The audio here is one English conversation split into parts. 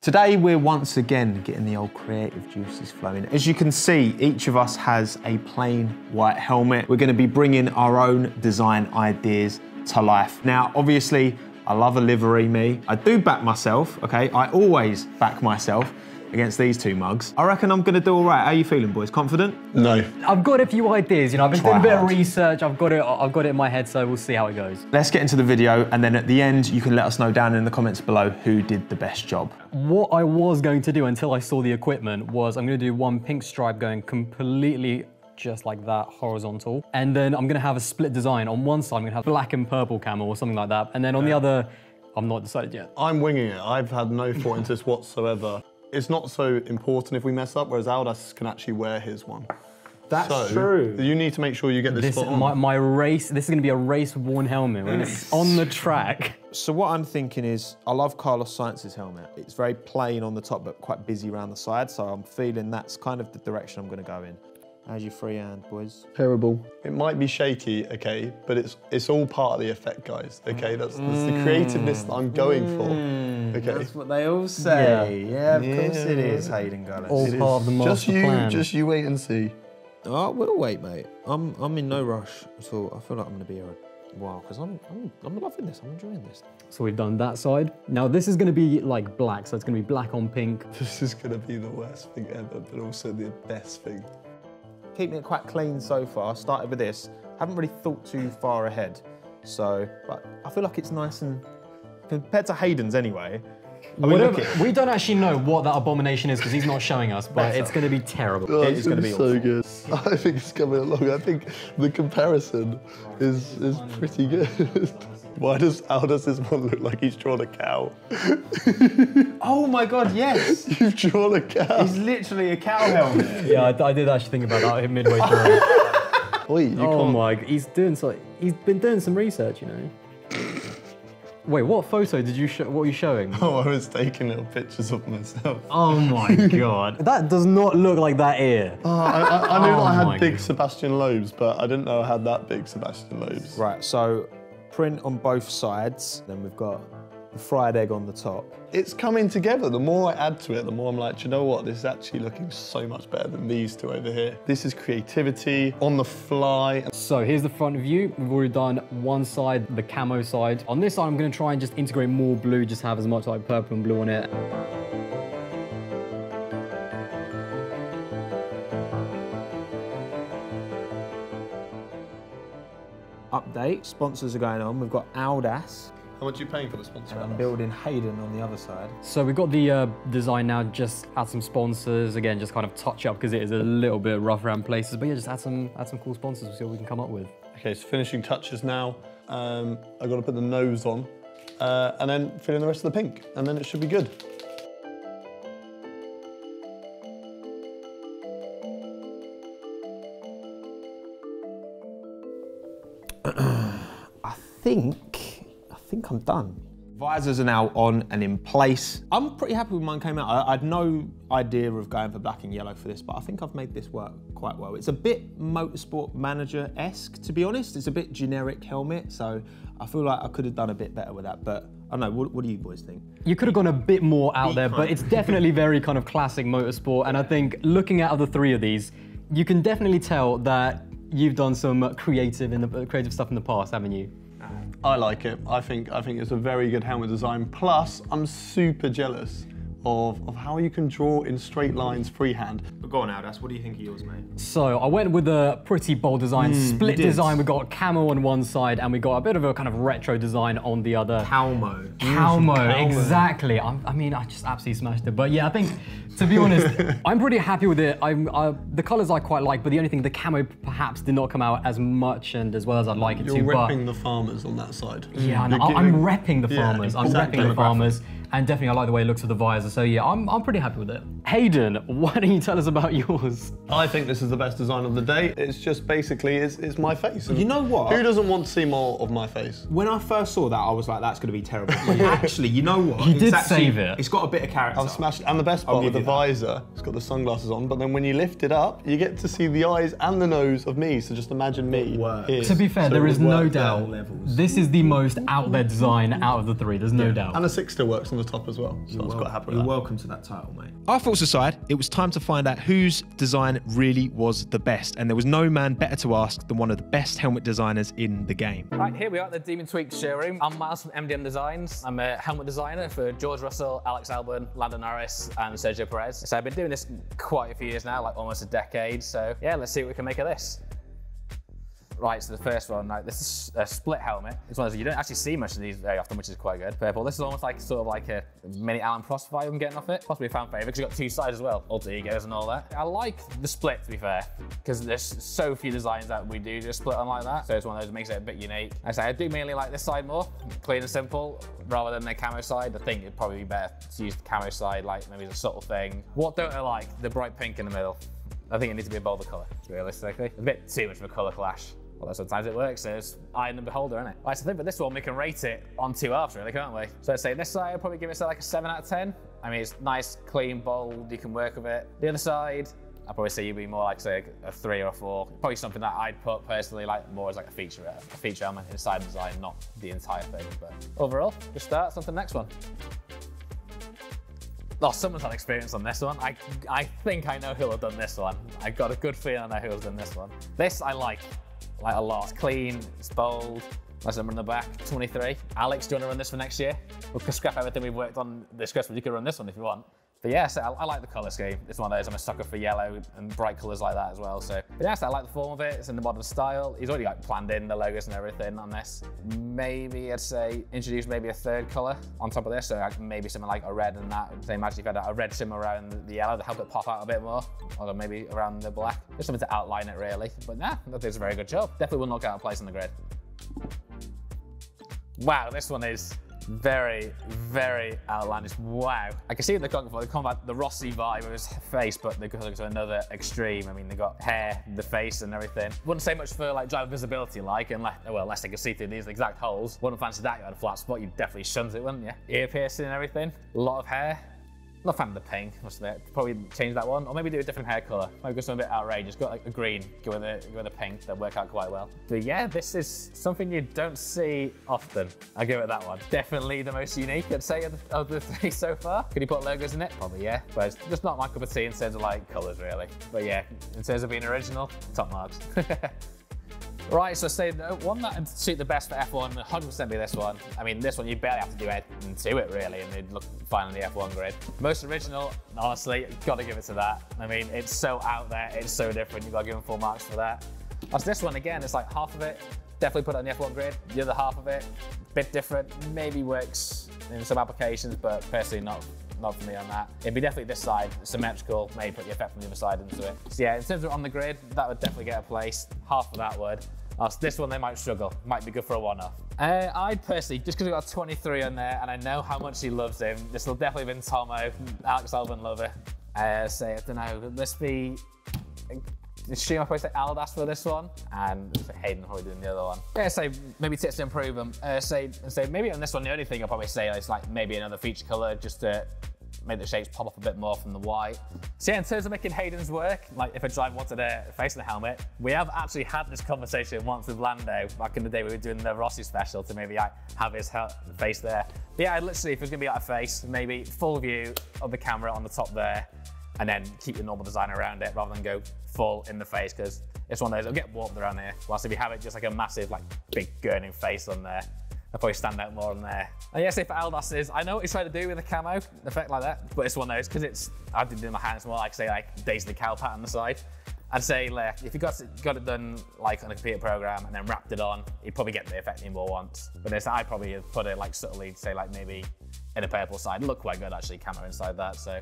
Today we're once again getting the old creative juices flowing. As you can see, each of us has a plain white helmet. We're going to be bringing our own design ideas to life. Now, obviously, I love a livery, me. I do back myself, okay? I always back myself against these two mugs. I reckon I'm gonna do all right. How you feeling, boys? Confident? No. I've got a few ideas, you know, I've been doing a bit of research, I've got it in my head, so we'll see how it goes. Let's get into the video, and then at the end, you can let us know down in the comments below who did the best job. What I was going to do until I saw the equipment was I'm gonna do one pink stripe going completely just like that, horizontal. And then I'm gonna have a split design. On one side, I'm gonna have black and purple camo or something like that. And then on the other, I'm not decided yet. I'm winging it. I've had no thought into this whatsoever. It's not so important if we mess up, whereas Aldas can actually wear his one. That's true. You need to make sure you get this spot on. My race, this is gonna be a race-worn helmet when it's on the track. So what I'm thinking is, I love Carlos Sainz's helmet. It's very plain on the top, but quite busy around the side, so I'm feeling that's kind of the direction I'm gonna go in. How's your free hand, boys? Terrible. It might be shaky, okay, but it's all part of the effect, guys, okay? That's the creativeness that I'm going for, okay? That's what they all say. Yeah, of course it is, Hayden Gullis. All part of the master plan. Just you wait and see. Oh, we'll wait, mate. I'm in no rush at all. I feel like I'm gonna be here a while, because I'm loving this, I'm enjoying this. So we've done that side. Now this is gonna be like black, so it's gonna be black on pink. This is gonna be the worst thing ever, but also the best thing. Keeping it quite clean so far. Started with this. Haven't really thought too far ahead. So, but I feel like it's nice and, compared to Hayden's anyway. We don't actually know what that abomination is because he's not showing us, but it's going to be terrible. Oh, it is going to be so good. I think it's coming along. I think the comparison is pretty good. Why does this one look like he's drawn a cow? Oh my God, yes! You've drawn a cow. He's literally a cow helmet. Yeah, I did actually think about that midway through. Wait, you can't. My, he's been doing some research, you know. Wait, what photo did you show? What were you showing? Oh, I was taking little pictures of myself. Oh my God. That does not look like that ear. Oh, I knew that I had big Sebastian lobes, but I didn't know I had that big Sebastian lobes. Right, so print on both sides. Then we've got the fried egg on the top. It's coming together. The more I add to it, the more I'm like, do you know what? This is actually looking so much better than these two over here. This is creativity on the fly. So here's the front view. We've already done one side, the camo side. On this side, I'm gonna try and just integrate more blue, just have as much like purple and blue on it. Update, sponsors are going on. We've got Aldas. How much are you paying for the sponsor? And I'm building Hayden on the other side. So we've got the design now, just add some sponsors. Again, just kind of touch up because it is a little bit rough around places, but yeah, just add some cool sponsors. We'll see what we can come up with. Okay, so finishing touches now. I've got to put the nose on and then fill in the rest of the pink, and then it should be good. I think I'm done. Visors are now on and in place. I'm pretty happy with mine came out. I had no idea of going for black and yellow for this, but I think I've made this work quite well. It's a bit Motorsport Manager-esque, to be honest. It's a bit generic helmet, so I feel like I could have done a bit better with that, but I don't know, what do you boys think? You could have gone a bit more out there, but it's definitely very kind of classic motorsport, and I think looking at the three of these, you can definitely tell that you've done some creative stuff in the past, haven't you? I like it. I think it's a very good helmet design. Plus, I'm super jealous of how you can draw in straight lines freehand. But go on, Aldas, what do you think of yours, mate? So I went with a pretty bold design, split design. We got camo on one side and we got a bit of a kind of retro design on the other. Camo. Camo, exactly. I mean, I just absolutely smashed it. But yeah, I think, to be honest, I'm pretty happy with it. The colors I quite like, but the only thing, the camo perhaps did not come out as much and as well as I'd like it to. You're repping the farmers on that side. Yeah, I'm repping the farmers. I'm repping the farmers. And definitely I like the way it looks with the visor. So yeah, I'm pretty happy with it. Hayden, why don't you tell us about yours? I think this is the best design of the day. It's just basically, it's my face. And you know what? Who doesn't want to see more of my face? When I first saw that, I was like, that's going to be terrible. But actually, you know what? You did save it. It's got a bit of character. I've smashed it. And the best part with the visor, it's got the sunglasses on, but then when you lift it up, you get to see the eyes and the nose of me. So just imagine me here. To be fair, there is no doubt. This is the most out there design out of the three. There's no doubt. And the 6 still works on the the top as well. So I was quite happy with You're that. welcome to that title, mate. Our thoughts aside, it was time to find out whose design really was the best, and there was no man better to ask than one of the best helmet designers in the game. Right, here we are at the Demon Tweak showroom. I'm Miles from MDM Designs. I'm a helmet designer for George Russell, Alex Albon, Lando Norris, and Sergio Pérez. So I've been doing this quite a few years now, like almost a decade. So yeah, let's see what we can make of this. Right, so the first one, this is a split helmet. It's one of those, you don't actually see much of these very often, which is quite good. Purple. This is almost like sort of like a mini Alan Prost vibe I'm getting off it. Possibly a fan favourite because you've got two sides as well, alter egos and all that. I like the split, to be fair, because there's so few designs that we do just split on like that. So it's one of those that makes it a bit unique. I say I do mainly like this side more, clean and simple, rather than the camo side. I think it'd probably be better to use the camo side, like maybe as a subtle thing. What don't I like? The bright pink in the middle. I think it needs to be a bolder colour, realistically. A bit too much of a colour clash. Well, sometimes it works, so it's eye in the beholder, isn't it? Right, so I think for this one, we can rate it on two halves, really, can't we? So I'd say this side, I'd probably give it like a 7 out of 10. I mean, it's nice, clean, bold, you can work with it. The other side, I'd probably say you'd be more like, say, a 3 or a 4. Probably something that I'd put, personally, like more as like a feature element inside the design, not the entire thing. But overall, just start something next one. Oh, someone's had experience on this one. I think I know who'll have done this one. I got a good feeling I know who'll have done this one. This I like a lot. It's clean, it's bold. Nice number in the back, 23. Alex, do you want to run this for next year? We can scrap everything we've worked on this Christmas. You can run this one if you want. But yeah, so I like the colour scheme. It's one of those, I'm a sucker for yellow and bright colours like that as well. So, but yeah, so I like the form of it. It's in the modern style. He's already like planned in the logos and everything on this. Maybe I'd say introduce maybe a third colour on top of this. So like maybe something like a red and that. So imagine if you had a red shimmer around the yellow to help it pop out a bit more. Or maybe around the black. Just something to outline it really. But nah, I think it's a very good job. Definitely will not get out of place on the grid. Wow, this one is very, very outlandish. Wow. I can see they're going for the Rossi vibe of his face, but they're going to another extreme. I mean, they got hair, the face and everything. Wouldn't say much for like driver visibility, like, unless they could see through these exact holes. Wouldn't fancy that you had a flat spot, you'd definitely shunt it, wouldn't you? Ear piercing and everything. A lot of hair. Not a fan of the pink, must admit. Probably change that one, or maybe do a different hair colour. Maybe go something a bit outrageous. Got like a green, go with a pink. That work out quite well. But yeah, this is something you don't see often. I'll give it that one. Definitely the most unique, I'd say, of the three so far. Could you put logos in it? Probably yeah, but it's just not my cup of tea in terms of like colours really. But yeah, in terms of being original, top marks. Right, so say the one that would suit the best for F1, 100% be this one. I mean, this one you barely have to do anything to it really, and it'd look fine on the F1 grid. Most original, honestly, gotta give it to that. I mean, it's so out there, it's so different, you've gotta give them full marks for that. As this one, again, it's like half of it, definitely put it on the F1 grid. The other half of it, bit different, maybe works in some applications, but personally not for me on that. It'd be definitely this side, symmetrical, maybe put the effect from the other side into it. So yeah, in terms of on the grid, that would definitely get a place. Half of that would. This one they might struggle, might be good for a one-off. I'd personally, just because we've got 23 on there and I know how much he loves him, this will definitely have been Tomo, Alex Albon lover. Say, I don't know, let's be, assume I probably say Aldas for this one, and Hayden probably doing the other one. Yeah, say maybe tips to improve them. Say maybe on this one, the only thing I'll probably say is like maybe another feature color just to make the shapes pop up a bit more from the white. So yeah, in terms of making Hayden's work, like if a driver wanted a face in the helmet, we have actually had this conversation once with Lando back in the day we were doing the Rossi special to maybe have his face there. But yeah, literally if it was gonna be like a face, maybe full view of the camera on the top there, and then keep the normal design around it rather than go full in the face, because it's one of those, it'll get warped around here. Whilst if you have it just like a massive, like big gurning face on there, I'll probably stand out more on there. And yeah, say for Aldas is, I know what he's trying to do with a camo effect like that, but it's one of those, because I did it in my hands more like say like Days of the Cow pat on the side. I'd say like, if you got it done like on a computer program and then wrapped it on, you'd probably get the effect you more want. But this, I'd probably put it like subtly, say like maybe in a purple side. It'd look quite good actually, camo inside that. So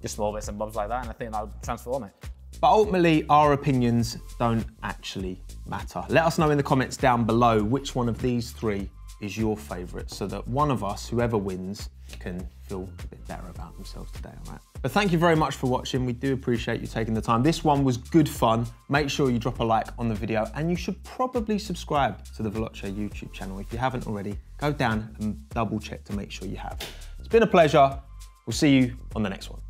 just small bits and bobs like that, and I think that would transform it. But ultimately, our opinions don't actually matter. Let us know in the comments down below which one of these three is your favourite, so that one of us, whoever wins, can feel a bit better about themselves today, all right? But thank you very much for watching. We do appreciate you taking the time. This one was good fun. Make sure you drop a like on the video, and you should probably subscribe to the Veloce YouTube channel. If you haven't already, go down and double check to make sure you have. It's been a pleasure. We'll see you on the next one.